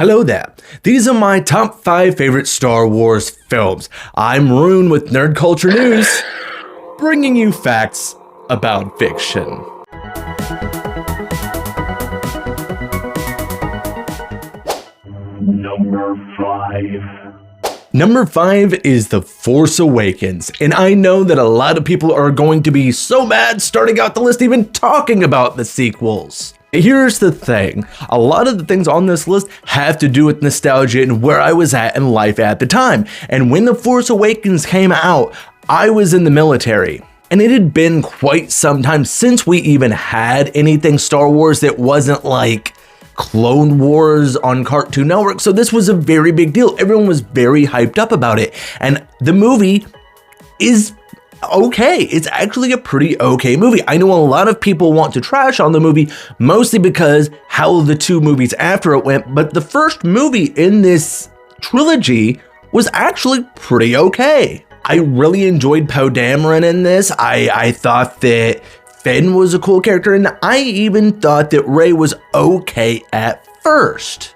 Hello there. These are my top 5 favorite Star Wars films. I'm Rune with Nerd Culture News, bringing you facts about fiction. Number 5 is The Force Awakens, and I know that a lot of people are going to be so mad starting out the list even talking about the sequels. Here's the thing, a lot of the things on this list have to do with nostalgia and where I was at in life at the time. And when The Force Awakens came out, I was in the military. And it had been quite some time since we even had anything Star Wars that wasn't like Clone Wars on Cartoon Network. So this was a very big deal. Everyone was very hyped up about it. And the movie is okay. It's actually a pretty okay movie. I know a lot of people want to trash on the movie, mostly because how the two movies after it went, but the first movie in this trilogy was actually pretty okay. I really enjoyed Poe Dameron in this. I thought that Finn was a cool character, and I even thought that Rey was okay at first.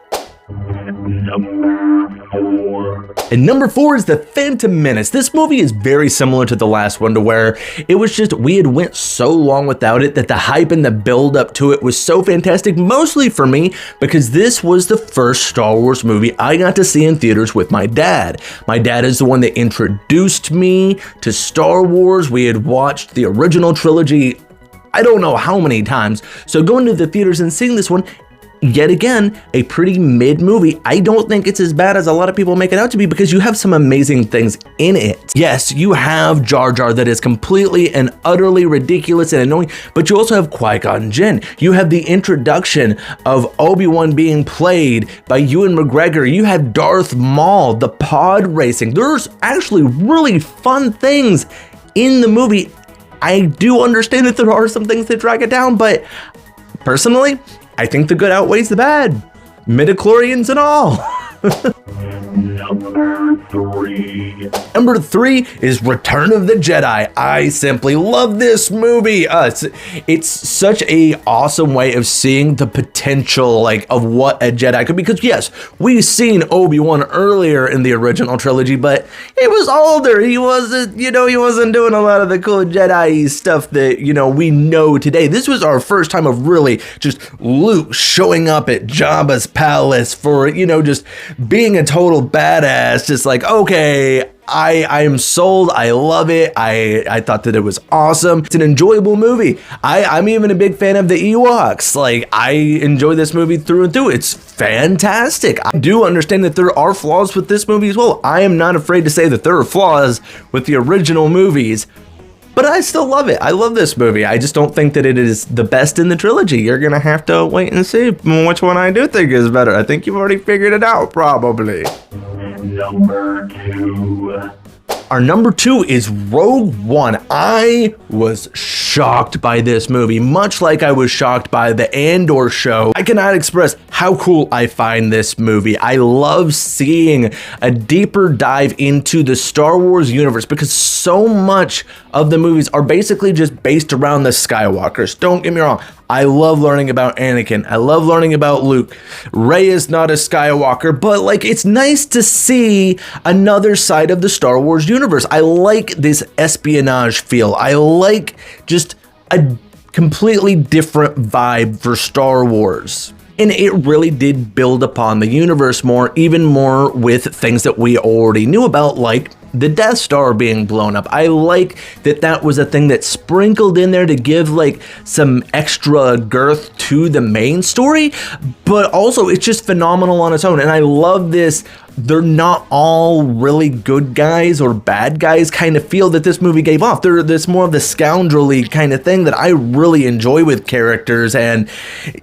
And number 4 is The Phantom Menace. This movie is very similar to the last one, to where it was just, we had went so long without it that the hype and the build up to it was so fantastic, mostly for me, because this was the first Star Wars movie I got to see in theaters with my dad. My dad is the one that introduced me to Star Wars. We had watched the original trilogy I don't know how many times, so going to the theaters and seeing this one, yet again, a pretty mid movie. I don't think it's as bad as a lot of people make it out to be, because you have some amazing things in it. Yes, you have Jar Jar that is completely and utterly ridiculous and annoying, but you also have Qui-Gon Jinn. You have the introduction of Obi-Wan being played by Ewan McGregor. You have Darth Maul, the pod racing. There's actually really fun things in the movie. I do understand that there are some things that drag it down, but personally, I think the good outweighs the bad. Midichlorians and all. Number 3 is Return of the Jedi. I simply love this movie. It's such a awesome way of seeing the potential of what a Jedi could be. Because yes, we've seen Obi-Wan earlier in the original trilogy, but he was older. He wasn't doing a lot of the cool Jedi stuff that, we know today. This was our first time of really just Luke showing up at Jabba's palace for, just being a total badass, just like, okay, I am sold. I love it. I thought that it was awesome. It's an enjoyable movie. I'm even a big fan of the Ewoks. I enjoy this movie through and through. It's fantastic. I do understand that there are flaws with this movie as well. I am not afraid to say that there are flaws with the original movies, but I still love it. I love this movie. I just don't think that it is the best in the trilogy. You're going to have to wait and see which one I do think is better. I think you've already figured it out, probably. Number 2. Our number 2 is Rogue One. I was shocked by this movie, much like I was shocked by the Andor show. I cannot express how cool I find this movie. I love seeing a deeper dive into the Star Wars universe, because so much of the movies are basically just based around the Skywalkers. Don't get me wrong. I love learning about Anakin. I love learning about Luke. Rey is not a Skywalker, but it's nice to see another side of the Star Wars universe. I like this espionage feel. I like just a completely different vibe for Star Wars. And it really did build upon the universe more, even more with things that we already knew about, like the Death Star being blown up. I like that was a thing that sprinkled in there to give some extra girth to the main story, but also it's just phenomenal on its own. And I love this, they're not all really good guys or bad guys kind of feel that this movie gave off. There's more of the scoundrelly kind of thing that I really enjoy with characters, and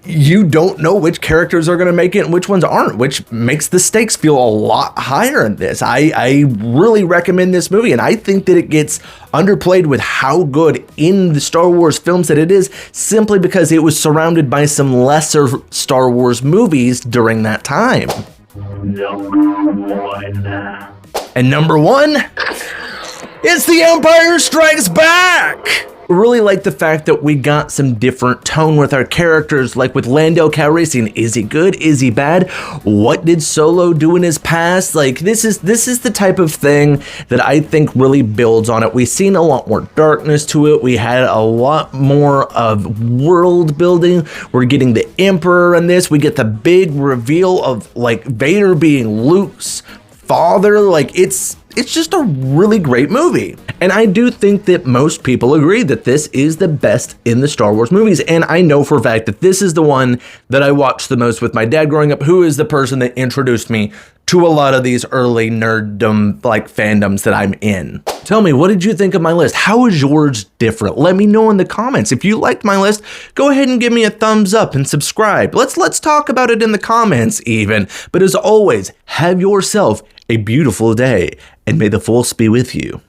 you don't know which characters are going to make it and which ones aren't, which makes the stakes feel a lot higher in this. I really recommend this movie, and I think that it gets underplayed with how good in the Star Wars films that it is, simply because it was surrounded by some lesser Star Wars movies during that time. And number 1, it's The Empire Strikes Back! Really like the fact that we got some different tone with our characters, like with Lando Calrissian. Is he good? Is he bad? What did Solo do in his past? Like, this is the type of thing that I think really builds on it. We've seen a lot more darkness to it. We had a lot more of world building. We're getting the Emperor in this. We get the big reveal of like Vader being Luke's father. Like, it's just a really great movie. And I do think that most people agree that this is the best in the Star Wars movies. And I know for a fact that this is the one that I watched the most with my dad growing up, who is the person that introduced me to a lot of these early nerddom like fandoms that I'm in. Tell me, what did you think of my list? How is yours different? Let me know in the comments. If you liked my list, go ahead and give me a thumbs up and subscribe. Let's talk about it in the comments even. But as always, have yourself a beautiful day, and may the Force be with you.